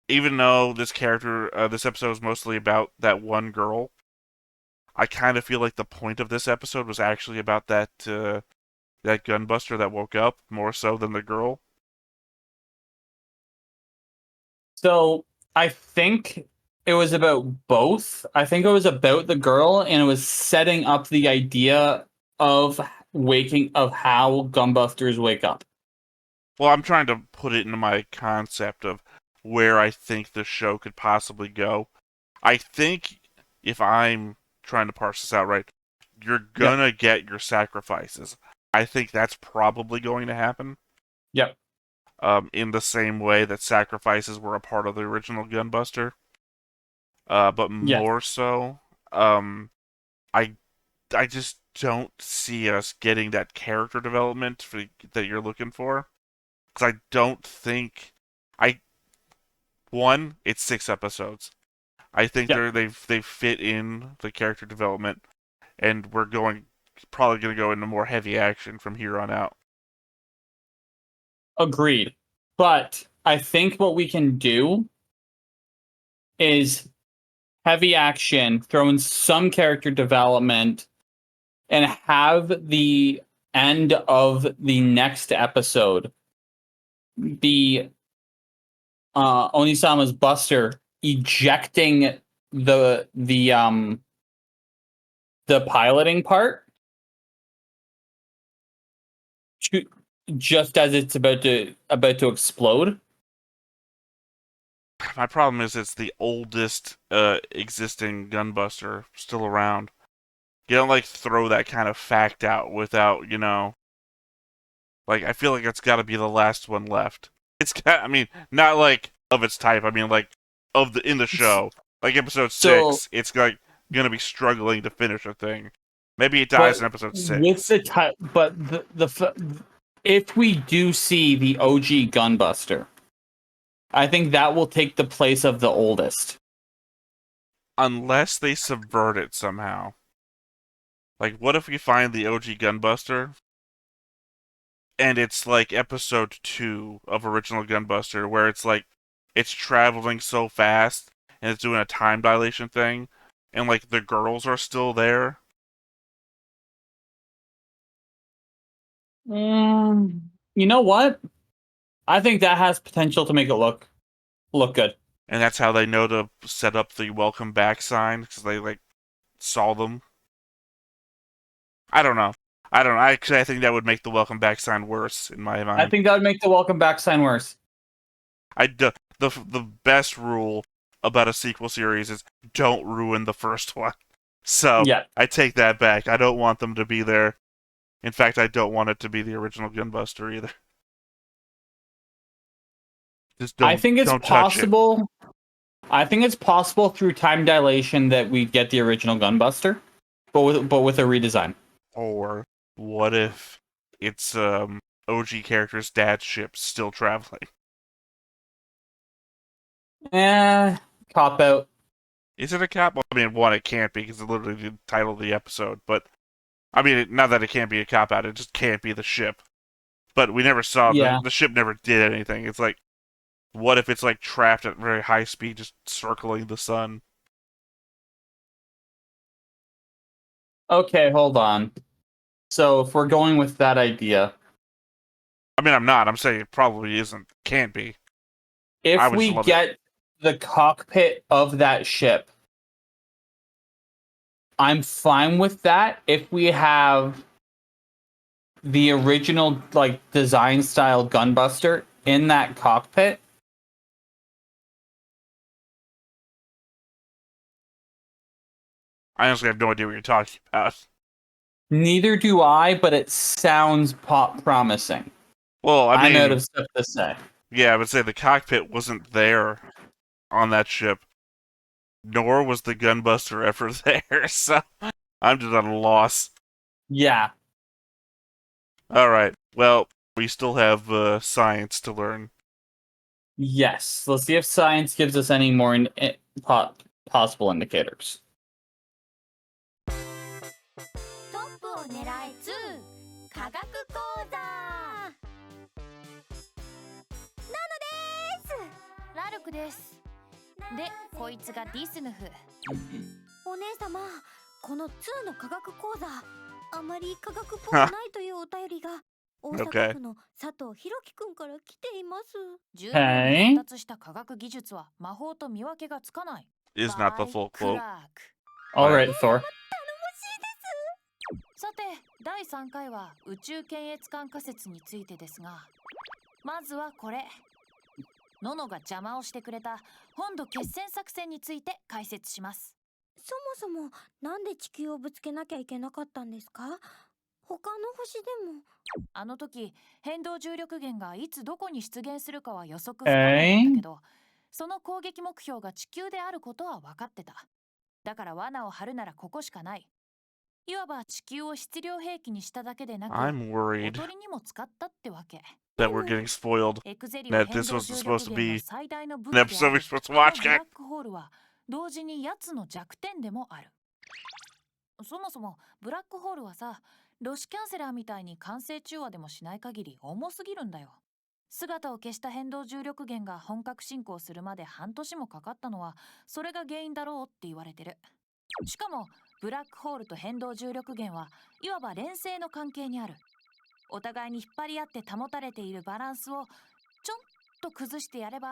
Even though this episode is mostly about that one girl, I kind of feel like the point of this episode was actually about that gunbuster that woke up more so than the girl. So I think it was about both. I think it was about the girl, and it was setting up the idea of how gunbusters wake up. Well, I'm trying to put it into my concept of where I think the show could possibly go. I think if I'm trying to parse this out right, you're gonna get your sacrifices. I think that's probably going to happen. Yep. In the same way that sacrifices were a part of the original gunbuster. But more so, I just don't see us getting that character development that you're looking for. Because I don't think it's 6 episodes. I think they've fit in the character development, and we're probably going to go into more heavy action from here on out. Agreed. But I think what we can do is heavy action, throw in some character development, and have the end of the next episode be Onisama's Buster ejecting the piloting part just as it's about to explode. My problem is it's the oldest existing gunbuster still around. You don't throw that kind of fact out without, I feel like it's got to be the last one left. Not of its type. In the show, episode 6, it's gonna be struggling to finish a thing. Maybe it dies in episode 6. With the type, but if we do see the OG gunbuster, I think that will take the place of the oldest. Unless they subvert it somehow. What if we find the OG gunbuster and it's episode 2 of original gunbuster, where it's traveling so fast and it's doing a time dilation thing, and the girls are still there? You know what? I think that has potential to make it look good. And that's how they know to set up the welcome back sign, because they saw them. I don't know. Actually, I think that would make the welcome back sign worse in my mind. I think that would make the welcome back sign worse. The best rule about a sequel series is don't ruin the first one. So I take that back. I don't want them to be there. In fact, I don't want it to be the original gunbuster either. I think it's possible. I think it's possible through time dilation that we get the original gunbuster, but with a redesign. Or what if it's OG character's dad's ship still traveling? Cop out. Is it a cop? Well, one, it can't be, because it's literally the title of the episode. But not that it can't be a cop out, it just can't be the ship. But we never saw the ship never did anything. It's what if it's trapped at very high speed, just circling the sun? Okay, hold on. So if we're going with that idea, I'm not. I'm saying it probably isn't. Can't be. If we get the cockpit of that ship, I'm fine with that. If we have the original design style gunbuster in that cockpit, I honestly have no idea what you're talking about. Neither do I, but it sounds promising. Well, I'm out of stuff to say. Yeah, I would say the cockpit wasn't there on that ship nor was the gunbuster ever there, so I'm just at a loss. Yeah. Alright, well, we still have science to learn. Yes. Let's see if science gives us any more possible indicators. トップを狙え2科学講座ナノですラルクです。で、こいつがディスヌフ。お姉様、この2の科学講座あまり科学っぽくないというお便りが大阪府の佐藤弘樹くんから来ています。十分に発達した科学技術は魔法と見分けがつかない。 Is not the full quote. Alright, Thor. さて、第3回は宇宙検閲艦仮説についてですが、まずはこれ。ノノが邪魔をしてくれた本土決戦作戦について解説します。そもそもなんで地球をぶつけなきゃいけなかったんですか？他の星でも。あの時、変動重力源がいつどこに出現するかは予測不可能だったけど、その攻撃目標が地球であることは分かってた。だから罠を張るならここしかない。いわば地球を質量兵器にしただけでなく、I'm お worried とりにも使ったってわけ。 that we're getting spoiled. エクゼリ That 変 this 動 was 重 supposed 力 to 源 be の最大の武 an 器で episode あ we're る supposed to この watch, ブラ guys. ックホールは同時に奴の弱点でもある。そもそもブラックホールはさ、ロシキャンセラーみたいに完成中和でもしない限り重すぎるんだよ。姿を消した変動重力源が本格進行するまで半年もかかったのはそれが原因だろうって言われてる。しかもブラックホールと変動重力源はいわば連星の関係にある。お互いに引っ張り合って保たれているバランスをちょんと崩してやれば、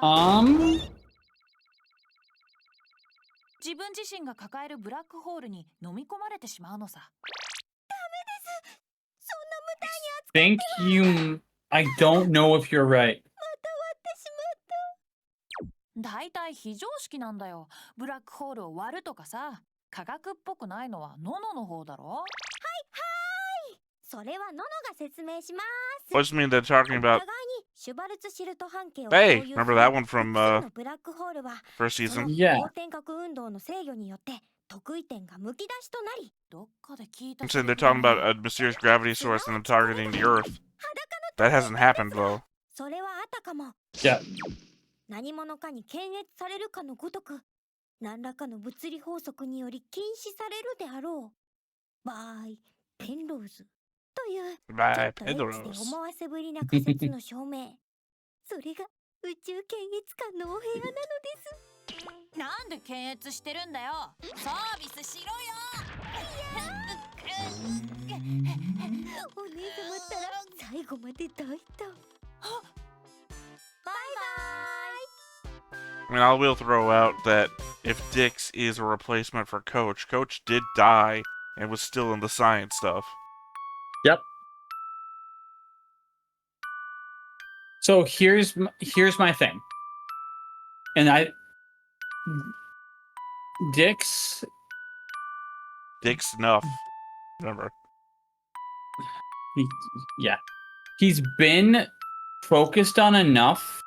自分自身が抱えるブラックホールに飲み込まれてしまうのさ。ダメです。そんな無駄に扱って Think you... I don't know if you're right. また割ってしまった。だいたい非常識なんだよ。ブラックホールを割るとかさ。科学っぽくないのはノノの方だろ。はいはい。それはノノが説明します。 What does it mean they're talking お about? 互いにシュバルツシルト半径を Hey, 共有 remember that one from のブラックホールは first その season? Yeah. 公転角運動の制御によって得意点がむき出しとなり、どっかで聞いた I'm saying they're talking about a mysterious gravity source and them targeting the Earth. That hasn't happened though. それはあたかも Yeah. 何者かに検閲されるかのごとく何らかの物理法則により禁止されるであろう。バイ・ペンローズというちょ Bye, っとエッチで Pedros. 思わせぶりな仮説の証明。それが宇宙検閲官のお部屋なのです。なんで検閲してるんだよ。サービスしろよ。お姉様ったら最後まで抱いた。バイバイ。 I mean, I will throw out that if Dix is a replacement for Coach, Coach did die and was still in the science stuff. Yep. So here's my thing. And Dix Dix Nuff. Remember. Yeah. He's been focused on enough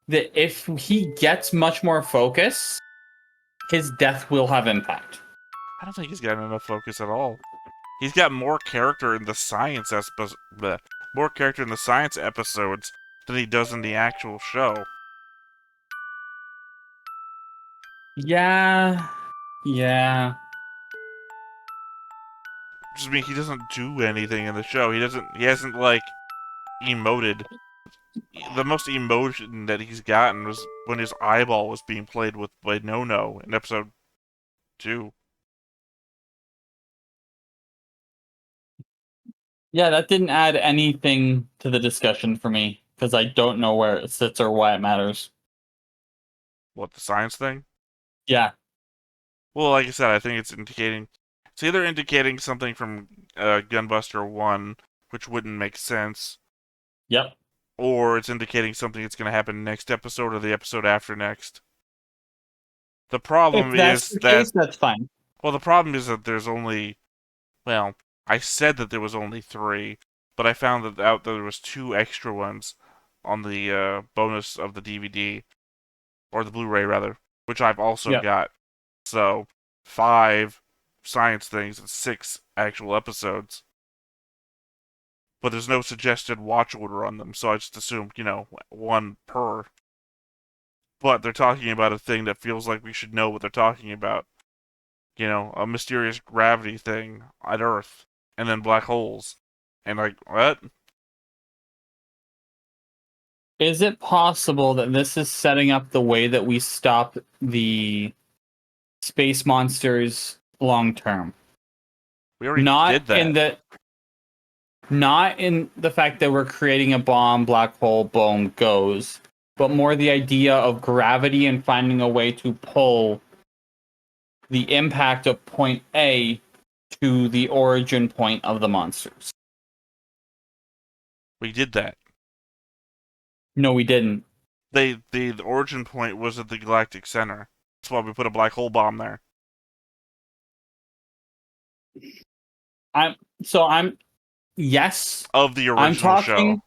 that if he gets much more focus, his death will have impact. I don't think he's got enough focus at all. He's got more character in the science episodes than he does in the actual show. Yeah. Just mean he doesn't do anything in the show. He hasn't like emoted. The most emotion that he's gotten was when his eyeball was being played with by No in episode 2. Yeah, that didn't add anything to the discussion for me, because I don't know where it sits or why it matters. What, the science thing? Yeah. Well, like I said, I think it's either indicating something from Gunbuster 1, which wouldn't make sense. Yep. Or it's indicating something that's going to happen next episode or the episode after next. The problem If that's is the that... case, that's fine. Well, the problem is that there's only... Well, I said that there was only 3, but I found that there was 2 extra ones on the bonus of the DVD. Or the Blu-ray, rather. which I've also Yeah. got. So 5 science things and 6 actual episodes. But there's no suggested watch order on them, so I just assumed, 1 per. But they're talking about a thing that feels like we should know what they're talking about. A mysterious gravity thing at Earth, and then black holes. And what? Is it possible that this is setting up the way that we stop the space monsters long term? We already did that. Not in the fact that we're creating a bomb, black hole, boom, goes, but more the idea of gravity and finding a way to pull the impact of point A to the origin point of the monsters. We did that. No, we didn't. The origin point was at the galactic center. That's why we put a black hole bomb there. Yes. Of the original show.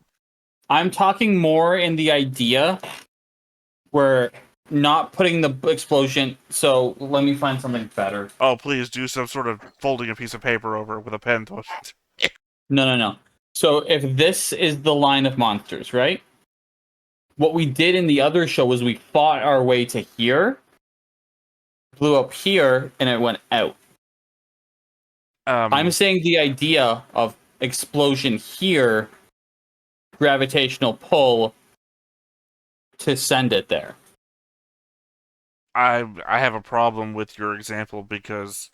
I'm talking more in the idea where not putting the explosion. So let me find something better. Oh, please do some sort of folding a piece of paper over with a pen. No. So if this is the line of monsters, right? What we did in the other show was we fought our way to here, blew up here, and it went out. I'm saying the idea of explosion here, gravitational pull to send it there. I have a problem with your example because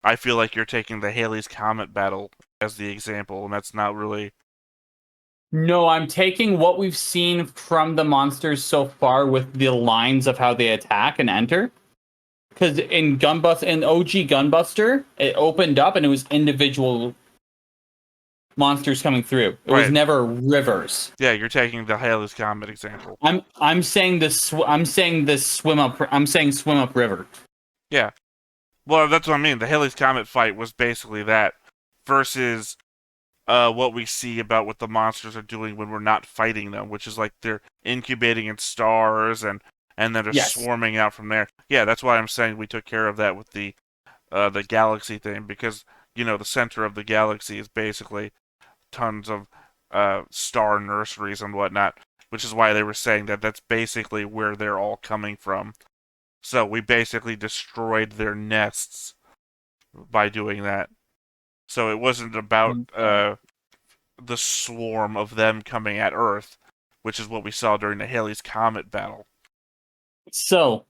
I feel like you're taking the Halley's Comet battle as the example, and that's not really... No, I'm taking what we've seen from the monsters so far with the lines of how they attack and enter. Because in OG Gunbuster, it opened up and it was individual monsters coming through. It was never rivers. Yeah, you're taking the Halley's Comet example. I'm saying swim up river. Yeah. Well, that's what I mean. The Halley's Comet fight was basically that versus what we see about what the monsters are doing when we're not fighting them, which is like they're incubating in stars and then they're swarming out from there. Yeah, that's why I'm saying we took care of that with the galaxy thing, because the center of the galaxy is basically tons of star nurseries and whatnot, which is why they were saying that that's basically where they're all coming from. So we basically destroyed their nests by doing that. So it wasn't about the swarm of them coming at Earth, which is what we saw during the Halley's Comet battle. So,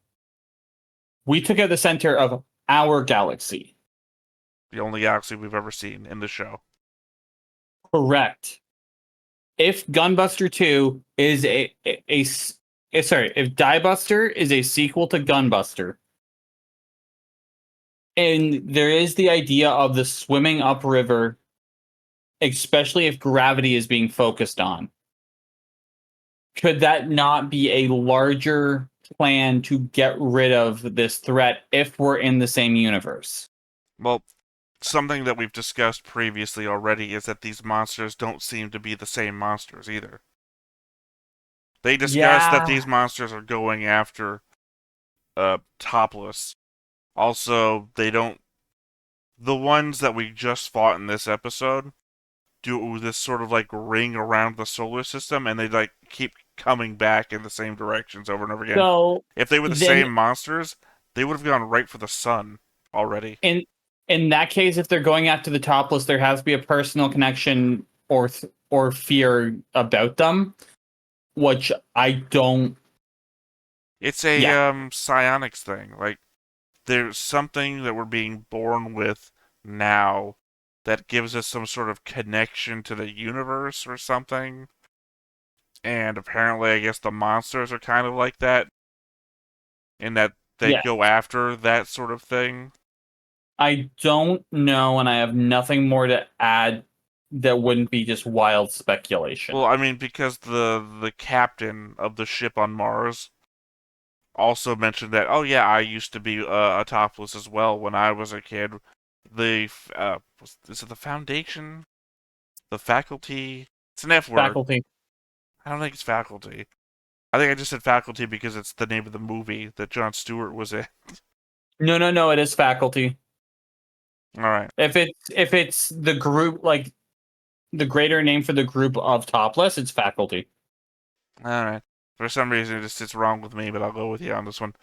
we took out the center of our galaxy. The only galaxy we've ever seen in the show. Correct. If Gunbuster 2 is if Diebuster is a sequel to Gunbuster, and there is the idea of the swimming upriver, especially if gravity is being focused on, could that not be a larger plan to get rid of this threat if we're in the same universe? Well, something that we've discussed previously already is that these monsters don't seem to be the same monsters either. They discussed that these monsters are going after Topless. Also, they don't... The ones that we just fought in this episode do this sort of like ring around the solar system, and they keep coming back in the same directions over and over again. So if they were the same monsters, they would have gone right for the sun already. In that case, if they're going after the Topless, there has to be a personal connection or fear about them, which I don't. It's a psionics thing. Like, there's something that we're being born with now that gives us some sort of connection to the universe or something. And apparently, I guess the monsters are kind of like that, in that they go after that sort of thing. I don't know, and I have nothing more to add that wouldn't be just wild speculation. Well, I mean, because the captain of the ship on Mars also mentioned that, oh yeah, I used to be a Topless as well when I was a kid. Is it the Foundation? The Faculty? It's an F word. Faculty. I don't think it's Faculty. I think I just said faculty because it's the name of the movie that Jon Stewart was in. No, it is faculty. All right. If it's the group, like the greater name for the group of Topless, it's faculty. All right. For some reason, it just sits wrong with me, but I'll go with you on this one.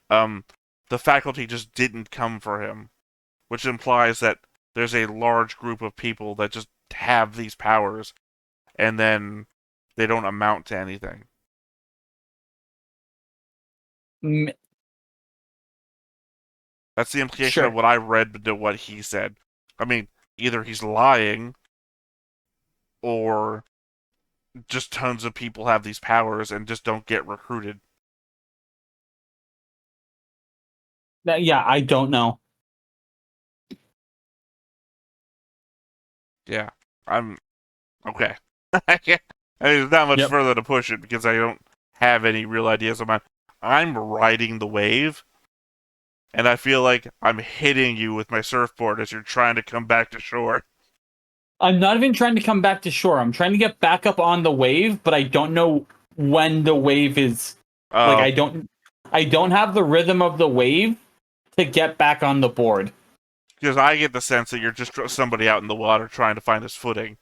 The faculty just didn't come for him, which implies that there's a large group of people that just have these powers, and then they don't amount to anything. That's the implication of what I read to what he said. I mean, either he's lying, or just tons of people have these powers and just don't get recruited. Yeah, I don't know. Yeah, I'm okay. I mean, there's not much further to push it because I don't have any real ideas of mine. I'm riding the wave, and I feel like I'm hitting you with my surfboard as you're trying to come back to shore. I'm not even trying to come back to shore. I'm trying to get back up on the wave, but I don't know when the wave is. Like I don't have the rhythm of the wave to get back on the board. Because I get the sense that you're just somebody out in the water trying to find his footing.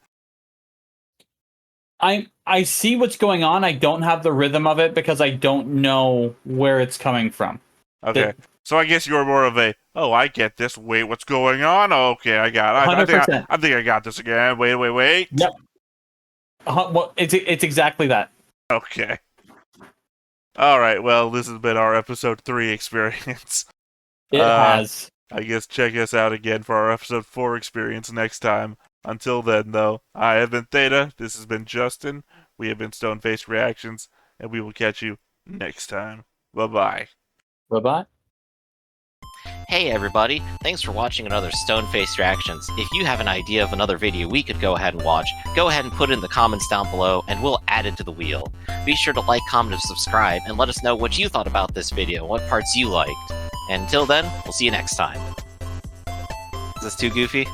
I see what's going on. I don't have the rhythm of it because I don't know where it's coming from. Okay. So I guess you're more of a, oh, I get this. Wait, what's going on? Okay, I got it. 100%. I think I got this again. Wait. Yep. Well, it's exactly that. Okay. All right. Well, this has been our episode 3 experience. It has. I guess check us out again for our episode 4 experience next time. Until then, though, I have been Theta. This has been Justin. We have been Stone-Faced Reactions, and we will catch you next time. Bye-bye. Bye-bye. Hey everybody, thanks for watching another Stone-Faced Reactions. If you have an idea of another video we could go ahead and watch, go ahead and put it in the comments down below and we'll add it to the wheel. Be sure to like, comment, and subscribe, and let us know what you thought about this video and what parts you liked. And until then, we'll see you next time. Is this too goofy?